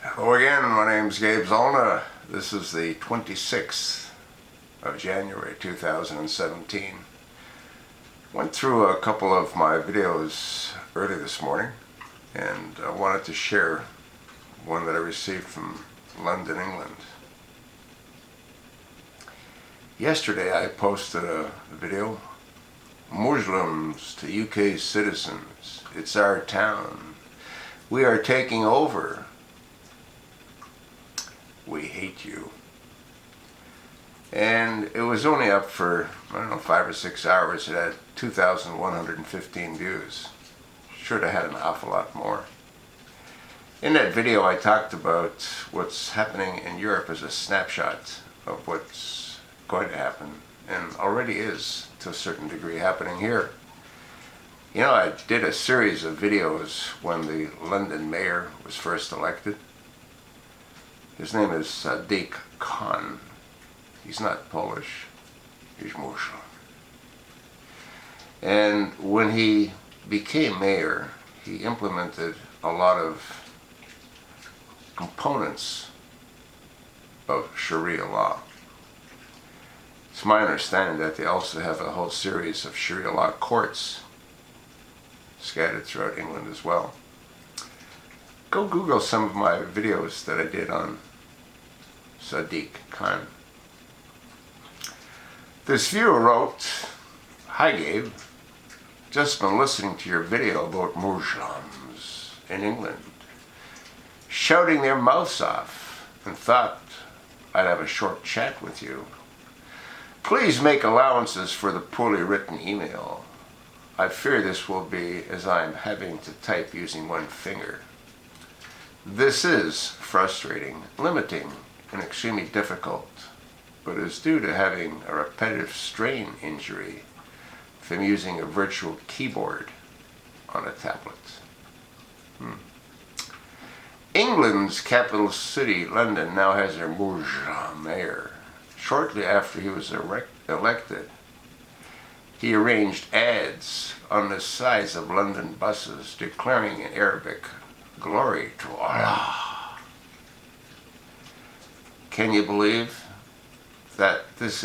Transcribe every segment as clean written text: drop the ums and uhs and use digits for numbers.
Hello again, my name's Gabe Zollner. This is the 26th of January 2017. Went through a couple of my videos early this morning and I wanted to share one that I received from London, England. Yesterday I posted a video, Muslims to UK citizens, it's our town. We are taking over. We hate you. And it was only up for, 5 or 6 hours. It had 2,115 views. Should have had an awful lot more. In that video I talked about what's happening in Europe as a snapshot of what's going to happen, and already is, to a certain degree, happening here. You know, I did a series of videos when the London mayor was first elected. His name is Sadiq Khan. He's not Polish, he's Muslim. And when he became mayor, he implemented a lot of components of Sharia law. It's my understanding that they also have a whole series of Sharia law courts scattered throughout England as well. Go Google some of my videos that I did on Sadiq Khan. This viewer wrote, "Hi Gabe, just been listening to your video about Muslims in England shouting their mouths off and thought I'd have a short chat with you. Please make allowances for the poorly written email. I fear this will be as I'm having to type using one finger. This is frustrating, limiting, and extremely difficult, but is due to having a repetitive strain injury from using a virtual keyboard on a tablet." England's capital city, London, now has a Muslim mayor. Shortly after he was elected, he arranged ads on the sides of London buses declaring in Arabic, "Glory to Allah." Can you believe that this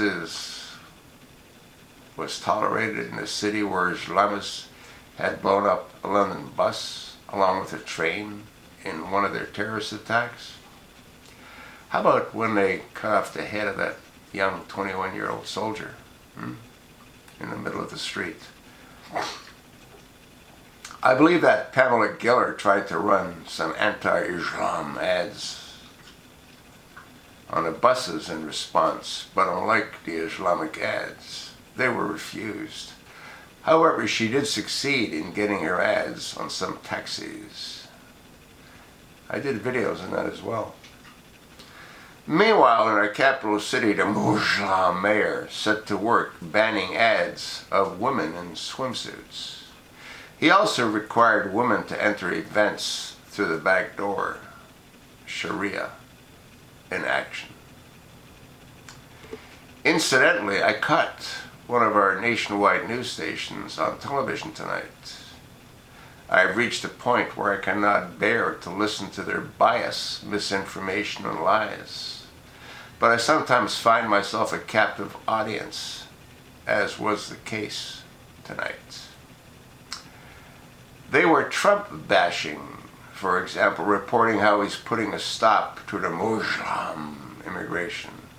was tolerated in a city where Islamists had blown up a London bus along with a train in one of their terrorist attacks? How about when they cut off the head of that young 21-year-old soldier in the middle of the street? I believe that Pamela Geller tried to run some anti-Islam ads on the buses in response, but unlike the Islamic ads, they were refused. However, she did succeed in getting her ads on some taxis. I did videos on that as well. Meanwhile, in our capital city, the Muslim mayor set to work banning ads of women in swimsuits. He also required women to enter events through the back door. Sharia in action. Incidentally, I caught one of our nationwide news stations on television tonight. I have reached a point where I cannot bear to listen to their bias, misinformation, and lies. But I sometimes find myself a captive audience, as was the case tonight. They were Trump bashing, for example, reporting how he's putting a stop to the Muslim immigration,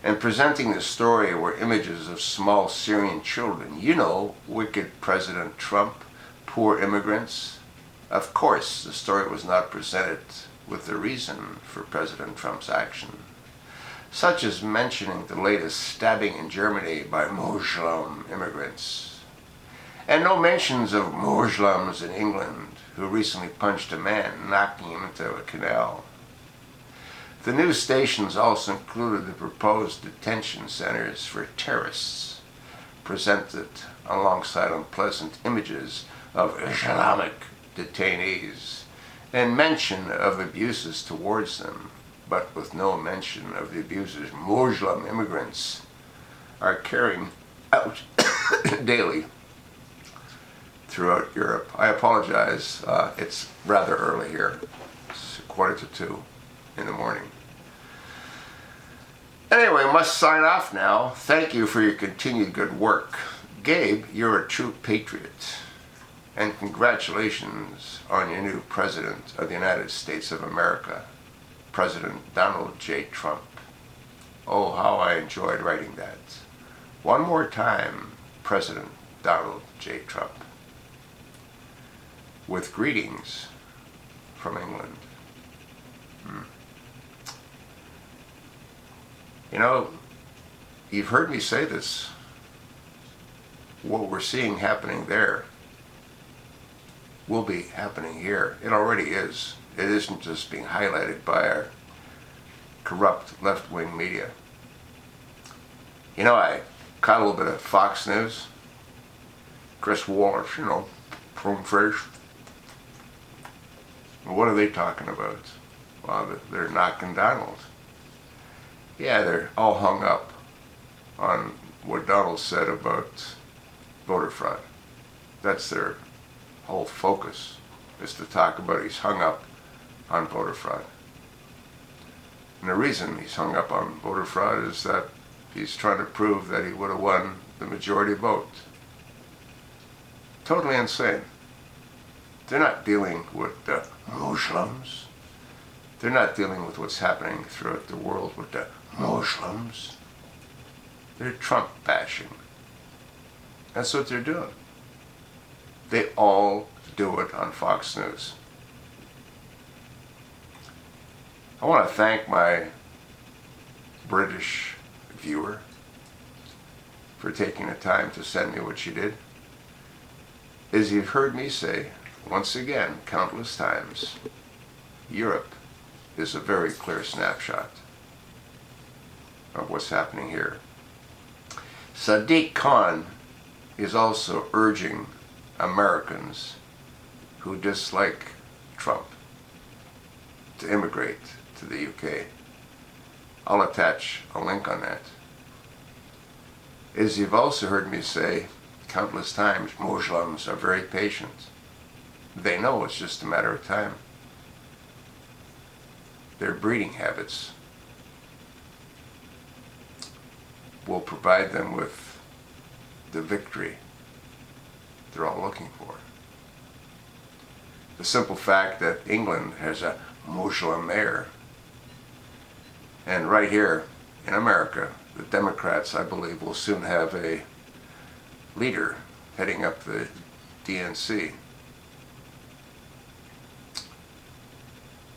and presenting the story were images of small Syrian children. You know, wicked President Trump, poor immigrants. Of course, the story was not presented with the reason for President Trump's action, such as mentioning the latest stabbing in Germany by Muslim immigrants, and no mentions of Muslims in England who recently punched a man, knocking him into a canal. The news stations also included the proposed detention centers for terrorists, presented alongside unpleasant images of Islamic detainees, and mention of abuses towards them, but with no mention of the abuses Muslim immigrants are carrying out daily throughout Europe. I apologize, it's rather early here. It's 1:45 in the morning. Anyway, must sign off now. Thank you for your continued good work. Gabe, you're a true patriot. And congratulations on your new President of the United States of America, President Donald J. Trump. Oh, how I enjoyed writing that. One more time, President Donald J. Trump. With greetings from England. You know, you've heard me say this. What we're seeing happening there will be happening here. It already is. It isn't just being highlighted by our corrupt left-wing media. You know, I caught a little bit of Fox News. Chris Wallace, prune face. What are they talking about? Well, they're knocking Donald. Yeah, they're all hung up on what Donald said about voter fraud. That's their whole focus, is to talk about he's hung up on voter fraud. And the reason he's hung up on voter fraud is that he's trying to prove that he would have won the majority vote. Totally insane. They're not dealing with the Muslims. They're not dealing with what's happening throughout the world with the Muslims. They're Trump bashing. That's what they're doing. They all do it on Fox News. I want to thank my British viewer for taking the time to send me what she did. As you've heard me say, once again, countless times, Europe is a very clear snapshot of what's happening here. Sadiq Khan is also urging Americans who dislike Trump to immigrate to the UK. I'll attach a link on that. As you've also heard me say countless times, Muslims are very patient. They know it's just a matter of time. Their breeding habits will provide them with the victory they're all looking for. The simple fact that England has a Muslim mayor, and right here in America, the Democrats, I believe, will soon have a leader heading up the DNC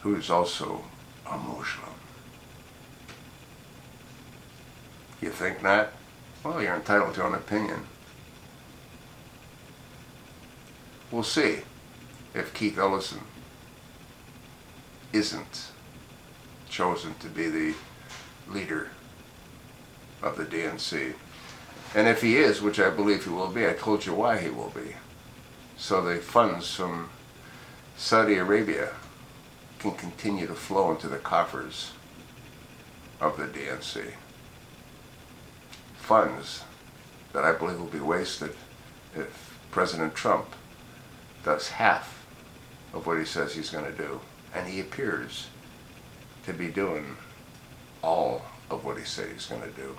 who's also a Muslim. You think not? Well, you're entitled to an opinion. We'll see if Keith Ellison isn't chosen to be the leader of the DNC. And if he is, which I believe he will be, I told you why he will be. So the funds from Saudi Arabia can continue to flow into the coffers of the DNC. Funds that I believe will be wasted if President Trump does half of what he says he's going to do. And he appears to be doing all of what he said he's going to do.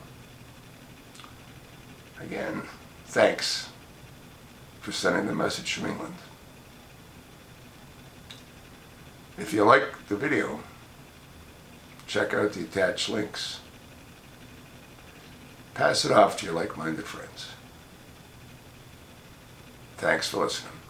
Again, thanks for sending the message from England. If you like the video, check out the attached links. Pass it off to your like-minded friends. Thanks for listening.